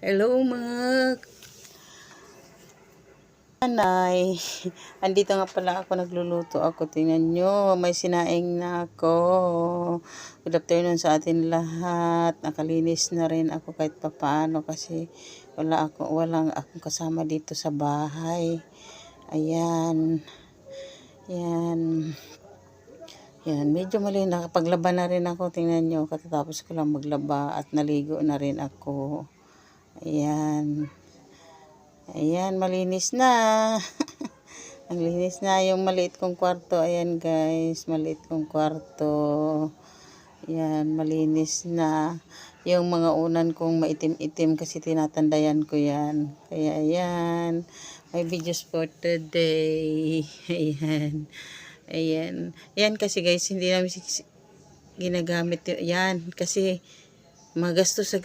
Hello mga kanay. Andito nga pala ako, nagluluto ako. Tingnan nyo, may sinaing na ako. Good afternoon sa atin lahat. Nakalinis na rin ako kahit papaano kasi walang akong kasama dito sa bahay. Ayan. Yan. Yan, medyo mali, nakapaglaba na rin ako. Tingnan nyo, katatapos ko lang maglaba at naligo na rin ako. Ayan. Ayan, malinis na. Ang linis na yung maliit kong kwarto. Ayan guys, maliit kong kwarto. Ayan, malinis na. Yung mga unan kong maitim-itim kasi tinatandayan ko yan. Kaya ayan, may videos for today. Ayan. Ayan. Ayan kasi guys, hindi namin ginagamit yan kasi magastos sa